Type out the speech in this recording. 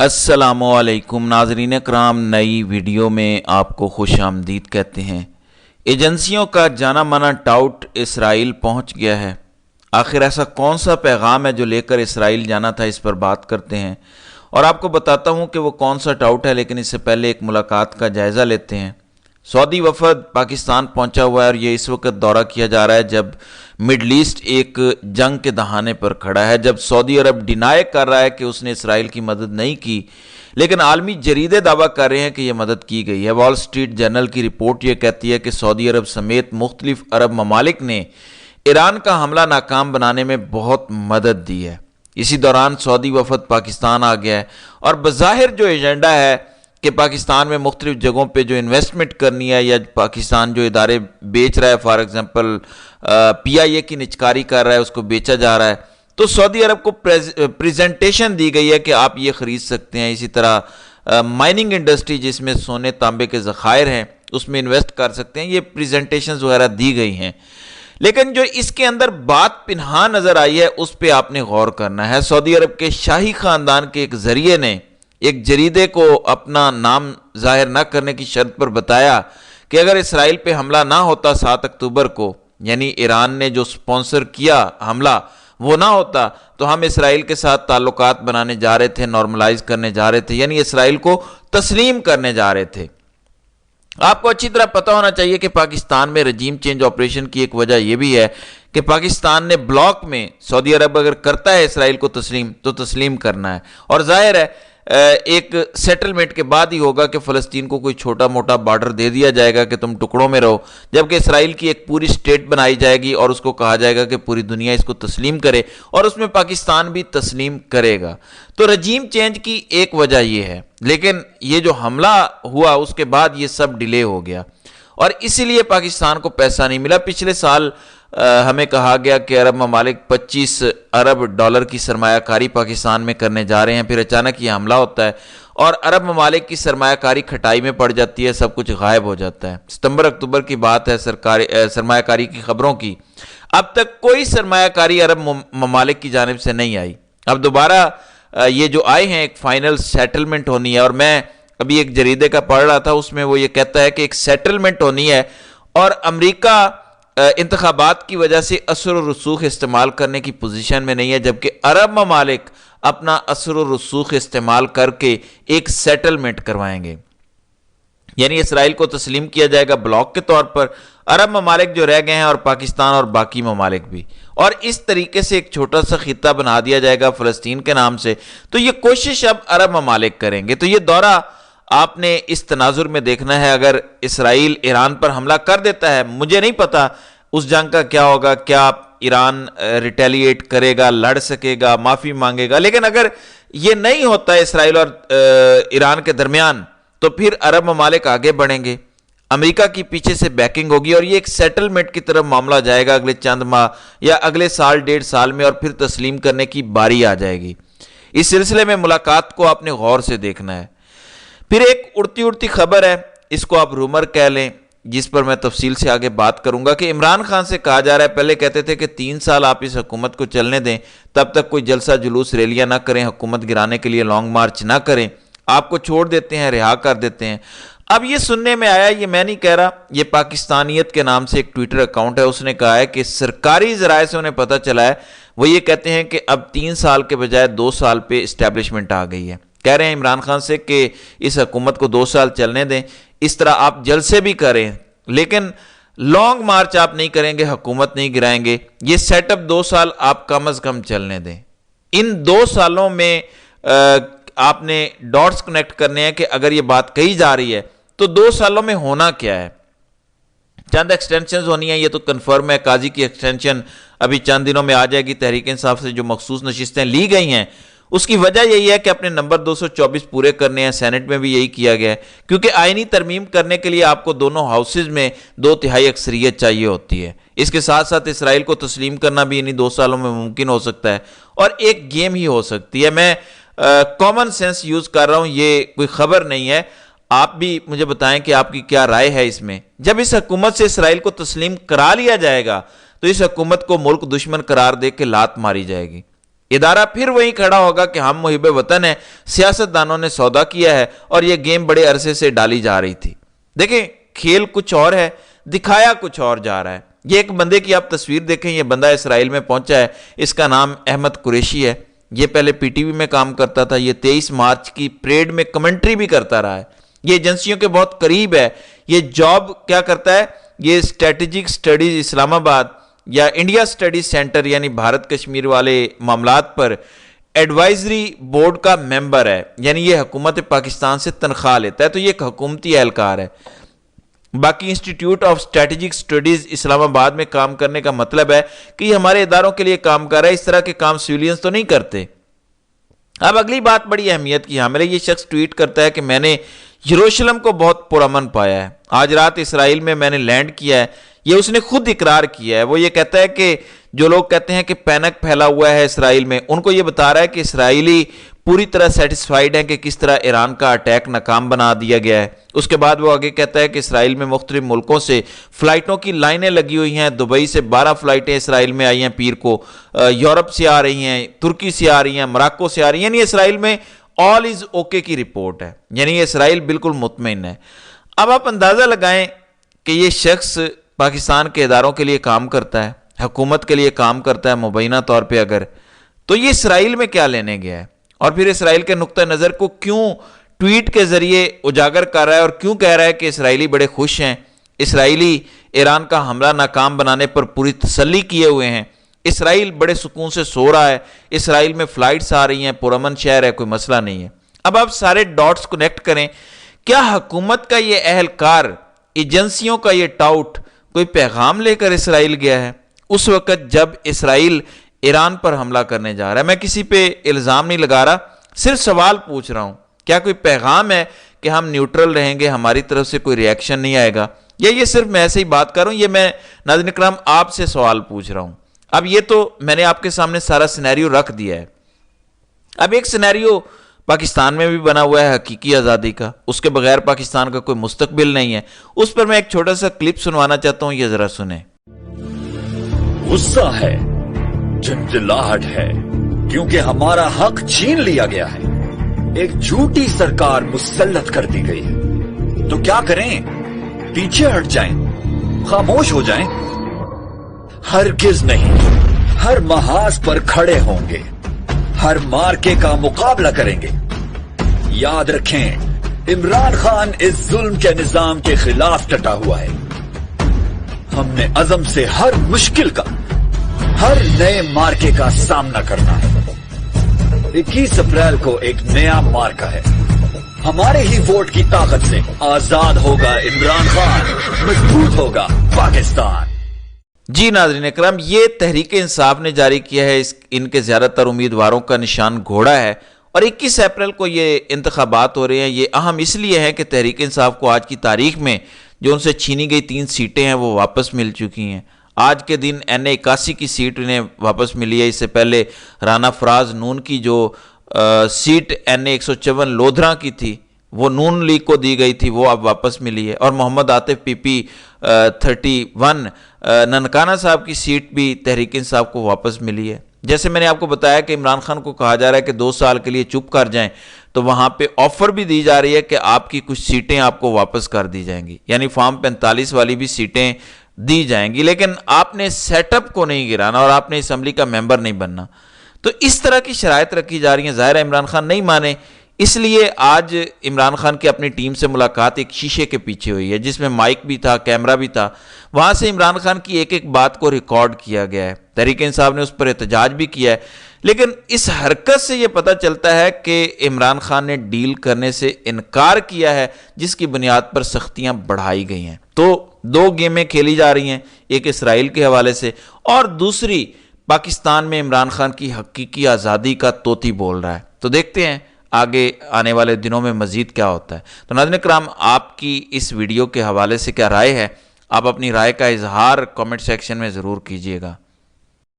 अस्सलामु अलैकुम नाज़रीन कराम, नई वीडियो में आपको खुश आमदीद कहते हैं। एजेंसियों का जाना माना टाउट इसराइल पहुंच गया है। आखिर ऐसा कौन सा पैगाम है जो लेकर इसराइल जाना था, इस पर बात करते हैं और आपको बताता हूं कि वो कौन सा टाउट है। लेकिन इससे पहले एक मुलाकात का जायज़ा लेते हैं। सऊदी वफद पाकिस्तान पहुंचा हुआ है और ये इस वक्त दौरा किया जा रहा है जब मिडल ईस्ट एक जंग के दहाने पर खड़ा है, जब सऊदी अरब डिनाई कर रहा है कि उसने इसराइल की मदद नहीं की, लेकिन आलमी जरीदे दावा कर रहे हैं कि यह मदद की गई है। वॉल स्ट्रीट जर्नल की रिपोर्ट यह कहती है कि सऊदी अरब समेत मुख्तलिफ अरब ममालिक ने ईरान का हमला नाकाम बनाने में बहुत मदद दी है। इसी दौरान सऊदी वफद पाकिस्तान आ गया है और बज़ाहिर जो एजेंडा है कि पाकिस्तान में मुख्तलिफ जगहों पे जो इन्वेस्टमेंट करनी है या पाकिस्तान जो इदारे बेच रहा है, फॉर एग्जांपल PIA की निचकारी कर रहा है, उसको बेचा जा रहा है, तो सऊदी अरब को प्रेजेंटेशन दी गई है कि आप ये ख़रीद सकते हैं। इसी तरह माइनिंग इंडस्ट्री जिसमें सोने तांबे के ज़खायर हैं उसमें इन्वेस्ट कर सकते हैं, ये प्रेजेंटेशन वगैरह दी गई हैं। लेकिन जो इसके अंदर बात पिन्हा नज़र आई है उस पर आपने गौर करना है। सऊदी अरब के शाही ख़ानदान के एक ज़रिए ने एक जरीदे को अपना नाम जाहिर न करने की शर्त पर बताया कि अगर इसराइल पे हमला ना होता 7 अक्टूबर को, यानी ईरान ने जो स्पॉन्सर किया हमला वो ना होता, तो हम इसराइल के साथ ताल्लुकात बनाने जा रहे थे, नॉर्मलाइज करने जा रहे थे, यानी इसराइल को तस्लीम करने जा रहे थे। आपको अच्छी तरह पता होना चाहिए कि पाकिस्तान में रजीम चेंज ऑपरेशन की एक वजह यह भी है कि पाकिस्तान ने ब्लॉक में सऊदी अरब अगर करता है इसराइल को तस्लीम तो तस्लीम करना है, और जाहिर है एक सेटलमेंट के बाद ही होगा कि फ़लस्तीन को कोई छोटा मोटा बॉर्डर दे दिया जाएगा कि तुम टुकड़ों में रहो, जबकि इसराइल की एक पूरी स्टेट बनाई जाएगी और उसको कहा जाएगा कि पूरी दुनिया इसको तस्लीम करे और उसमें पाकिस्तान भी तस्लीम करेगा। तो रजीम चेंज की एक वजह यह है, लेकिन ये जो हमला हुआ उसके बाद ये सब डिले हो गया और इसीलिए पाकिस्तान को पैसा नहीं मिला। पिछले साल हमें कहा गया कि अरब ममालिक 25 अरब डॉलर की सरमायाकारी पाकिस्तान में करने जा रहे हैं, फिर अचानक ये हमला होता है और अरब ममालिक की सरमायाकारी खटाई में पड़ जाती है, सब कुछ गायब हो जाता है। सितंबर अक्टूबर की बात है सरमायाकारी की खबरों की, अब तक कोई सरमायाकारी अरब ममालिक की जानिब से नहीं आई। अब दोबारा ये जो आए हैं एक फाइनल सेटलमेंट होनी है, और मैं अभी एक जरीदे का पढ़ रहा था उसमें वो ये कहता है कि एक सेटलमेंट होनी है और अमेरिका इंतखाबात की वजह से असर और रसूख इस्तेमाल करने की पोजीशन में नहीं है, जबकि अरब ममालिक अपना असर और रसूख इस्तेमाल करके एक सेटलमेंट करवाएंगे, यानी इसराइल को तस्लीम किया जाएगा ब्लॉक के तौर पर, अरब ममालिक जो रह गए हैं और पाकिस्तान और बाकी ममालिक भी, और इस तरीके से एक छोटा सा खिता बना दिया जाएगा फ़लस्तीन के नाम से। तो ये कोशिश अब अरब ममालिक करेंगे। तो ये दौरा आपने इस तनाजुर में देखना है। अगर इसराइल ईरान पर हमला कर देता है, मुझे नहीं पता उस जंग का क्या होगा, क्या ईरान रिटेलिएट करेगा, लड़ सकेगा, माफ़ी मांगेगा, लेकिन अगर ये नहीं होता इसराइल और ईरान के दरमियान तो फिर अरब ममालिक आगे बढ़ेंगे, अमेरिका की पीछे से बैकिंग होगी और ये एक सेटलमेंट की तरफ मामला जाएगा अगले चंद माह या अगले साल 1.5 साल में, और फिर तस्लीम करने की बारी आ जाएगी। इस सिलसिले में मुलाकात को आपने गौर से देखना है। फिर एक उड़ती उड़ती खबर है, इसको आप रूमर कह लें, जिस पर मैं तफसील से आगे बात करूंगा, कि इमरान खान से कहा जा रहा है, पहले कहते थे कि 3 साल आप इस हुकूमत को चलने दें, तब तक कोई जलसा जुलूस रैलियां ना करें, हुकूमत गिराने के लिए लॉन्ग मार्च ना करें, आपको छोड़ देते हैं, रिहा कर देते हैं। अब ये सुनने में आया, ये मैं नहीं कह रहा, ये पाकिस्तानियत के नाम से एक ट्विटर अकाउंट है, उसने कहा है कि सरकारी ज़राए से उन्हें पता चला है, वो ये कहते हैं कि अब 3 साल के बजाय 2 साल पे इस्टेब्लिशमेंट आ गई है। कह रहे हैं इमरान खान से कि इस हुकूमत को 2 साल चलने दें, इस तरह आप जलसे भी करें लेकिन लॉन्ग मार्च आप नहीं करेंगे, हुकूमत नहीं गिराएंगे, ये सेटअप 2 साल आप कम अज कम चलने दें। इन 2 सालों में आपने डॉट्स कनेक्ट करने हैं कि अगर ये बात कही जा रही है तो 2 सालों में होना क्या है। चंद एक्सटेंशन होनी है, ये तो कन्फर्म है, काजी की एक्सटेंशन अभी चंद दिनों में आ जाएगी। तहरीक इंसाफ से जो मखसूस नशिस्तें ली गई हैं उसकी वजह यही है कि अपने नंबर 224 पूरे करने हैं। सेनेट में भी यही किया गया है, क्योंकि आईनी तरमीम करने के लिए आपको दोनों हाउसेज में 2/3 अक्सरियत चाहिए होती है। इसके साथ साथ इसराइल को तस्लीम करना भी इन्हीं 2 सालों में मुमकिन हो सकता है और एक गेम ही हो सकती है। मैं कॉमन सेंस यूज कर रहा हूं, ये कोई खबर नहीं है। आप भी मुझे बताएं कि आपकी क्या राय है इसमें। जब इस हुकूमत से इसराइल को तस्लीम करा लिया जाएगा तो इस हुकूमत को मुल्क दुश्मन करार दे के लात मारी जाएगी। ادارہ پھر وہیں کھڑا ہوگا کہ ہم محب وطن ہیں، سیاستدانوں نے سودا کیا ہے اور یہ گیم بڑے عرصے سے ڈالی جا رہی تھی۔ دیکھیں کھیل کچھ اور ہے، دکھایا کچھ اور جا رہا ہے۔ یہ ایک بندے کی آپ تصویر دیکھیں، یہ بندہ اسرائیل میں پہنچا ہے، اس کا نام احمد قریشی ہے۔ یہ پہلے پی ٹی وی میں کام کرتا تھا، یہ 23 مارچ کی پریڈ میں کمنٹری بھی کرتا رہا ہے، یہ ایجنسیوں کے بہت قریب ہے۔ یہ جاب کیا کرتا ہے؟ یہ اسٹریٹجک سٹڈیز اسلام آباد یا انڈیا سٹڈیز سینٹر یعنی بھارت کشمیر والے معاملات پر ایڈوائزری بورڈ کا ممبر ہے، یعنی یہ حکومت پاکستان سے تنخواہ لیتا ہے، تو یہ ایک حکومتی اہلکار ہے۔ باقی انسٹیٹیوٹ آف اسٹریٹجک سٹڈیز اسلام آباد میں کام کرنے کا مطلب ہے کہ یہ ہمارے اداروں کے لیے کام کر رہا ہے، اس طرح کے کام سویلینز تو نہیں کرتے۔ اب اگلی بات بڑی اہمیت کی حامل ہے۔ یہ شخص ٹویٹ کرتا ہے کہ میں نے یروشلم کو بہت پرامن پایا ہے، آج رات اسرائیل میں میں نے لینڈ کیا ہے۔ یہ اس نے خود اقرار کیا ہے۔ وہ یہ کہتا ہے کہ جو لوگ کہتے ہیں کہ پینک پھیلا ہوا ہے اسرائیل میں، ان کو یہ بتا رہا ہے کہ اسرائیلی پوری طرح سیٹسفائیڈ ہیں کہ کس طرح ایران کا اٹیک ناکام بنا دیا گیا ہے۔ اس کے بعد وہ آگے کہتا ہے کہ اسرائیل میں مختلف ملکوں سے فلائٹوں کی لائنیں لگی ہوئی ہیں، دبئی سے 12 فلائٹیں اسرائیل میں آئی ہیں پیر کو، یورپ سے آ رہی ہیں، ترکی سے آ رہی ہیں، مراکو سے آ رہی ہیں، یعنی اسرائیل میں آل از اوکے کی رپورٹ ہے، یعنی یہ اسرائیل بالکل مطمئن ہے۔ اب آپ اندازہ لگائیں کہ یہ شخص پاکستان کے اداروں کے لیے کام کرتا ہے، حکومت کے لیے کام کرتا ہے مبینہ طور پہ، اگر تو یہ اسرائیل میں کیا لینے گیا ہے، اور پھر اسرائیل کے نقطہ نظر کو کیوں ٹویٹ کے ذریعے اجاگر کر رہا ہے، اور کیوں کہہ رہا ہے کہ اسرائیلی بڑے خوش ہیں، اسرائیلی ایران کا حملہ ناکام بنانے پر پوری تسلی کیے ہوئے ہیں، اسرائیل بڑے سکون سے سو رہا ہے، اسرائیل میں فلائٹس آ رہی ہیں، پرامن شہر ہے، کوئی مسئلہ نہیں ہے۔ اب آپ سارے ڈاٹس کنیکٹ کریں، کیا حکومت کا یہ اہلکار، ایجنسیوں کا یہ ٹاؤٹ کوئی پیغام لے کر اسرائیل گیا ہے اس وقت جب اسرائیل ایران پر حملہ کرنے جا رہا ہے؟ میں کسی پہ الزام نہیں لگا رہا، صرف سوال پوچھ رہا ہوں، کیا کوئی پیغام ہے کہ ہم نیوٹرل رہیں گے، ہماری طرف سے کوئی ریاکشن نہیں آئے گا، یا یہ صرف میں ایسے ہی بات کر رہا ہوں؟ یہ میں ناظرین اکرام آپ سے سوال پوچھ رہا ہوں۔ اب یہ تو میں نے آپ کے سامنے سارا سینیریو رکھ دیا ہے۔ اب ایک سینیریو پاکستان میں بھی بنا ہوا ہے حقیقی آزادی کا، اس کے بغیر پاکستان کا کوئی مستقبل نہیں ہے، اس پر میں ایک چھوٹا سا کلپ سنوانا چاہتا ہوں، یہ ذرا سنیں۔ غصہ ہے، جھنجھلاہٹ ہے، کیونکہ ہمارا حق چھین لیا گیا ہے، ایک جھوٹی سرکار مسلط کر دی گئی ہے، تو کیا کریں؟ پیچھے ہٹ جائیں، خاموش ہو جائیں؟ ہرگز نہیں، ہر محاذ پر کھڑے ہوں گے، ہر مارکے کا مقابلہ کریں گے۔ یاد رکھیں، عمران خان اس ظلم کے نظام کے خلاف ڈٹا ہوا ہے۔ ہم نے عزم سے ہر مشکل کا، ہر نئے مارکے کا سامنا کرنا ہے۔ 21 اپریل کو ایک نیا مارکا ہے، ہمارے ہی ووٹ کی طاقت سے آزاد ہوگا عمران خان، مضبوط ہوگا پاکستان۔ جی ناظرین اکرام، یہ تحریک انصاف نے جاری کیا ہے، ان کے زیادہ تر امیدواروں کا نشان گھوڑا ہے، اور 21 اپریل کو یہ انتخابات ہو رہے ہیں۔ یہ اہم اس لیے ہے کہ تحریک انصاف کو آج کی تاریخ میں جو ان سے چھینی گئی 3 سیٹیں ہیں وہ واپس مل چکی ہیں۔ آج کے دن NA 81 کی سیٹ انہیں واپس ملی ہے، اس سے پہلے رانا فراز نون کی جو سیٹ NA 154 لودھراں کی تھی وہ نون لیگ کو دی گئی تھی، وہ اب واپس ملی ہے، اور محمد عاطف PP 31 ننکانہ صاحب کی سیٹ بھی تحریک انصاف کو واپس ملی ہے۔ جیسے میں نے آپ کو بتایا کہ عمران خان کو کہا جا رہا ہے کہ 2 سال کے لیے چپ کر جائیں، تو وہاں پہ آفر بھی دی جا رہی ہے کہ آپ کی کچھ سیٹیں آپ کو واپس کر دی جائیں گی، یعنی فارم 45 والی بھی سیٹیں دی جائیں گی، لیکن آپ نے سیٹ اپ کو نہیں گرانا اور آپ نے اسمبلی کا ممبر نہیں بننا۔ تو اس طرح کی شرائط رکھی جا رہی ہیں، ظاہر ہے عمران خان نہیں مانے، اس لیے آج عمران خان کی اپنی ٹیم سے ملاقات ایک شیشے کے پیچھے ہوئی ہے جس میں مائک بھی تھا، کیمرہ بھی تھا، وہاں سے عمران خان کی ایک ایک بات کو ریکارڈ کیا گیا ہے۔ تحریک انصاف نے اس پر احتجاج بھی کیا ہے، لیکن اس حرکت سے یہ پتہ چلتا ہے کہ عمران خان نے ڈیل کرنے سے انکار کیا ہے، جس کی بنیاد پر سختیاں بڑھائی گئی ہیں۔ تو 2 گیمیں کھیلی جا رہی ہیں، ایک اسرائیل کے حوالے سے اور دوسری پاکستان میں عمران خان کی حقیقی آزادی کا طوطی بول رہا ہے۔ تو دیکھتے ہیں آگے آنے والے دنوں میں مزید کیا ہوتا ہے۔ تو ناظرین کرام، آپ کی اس ویڈیو کے حوالے سے کیا رائے ہے؟ آپ اپنی رائے کا اظہار کامنٹ سیکشن میں ضرور کیجیے گا۔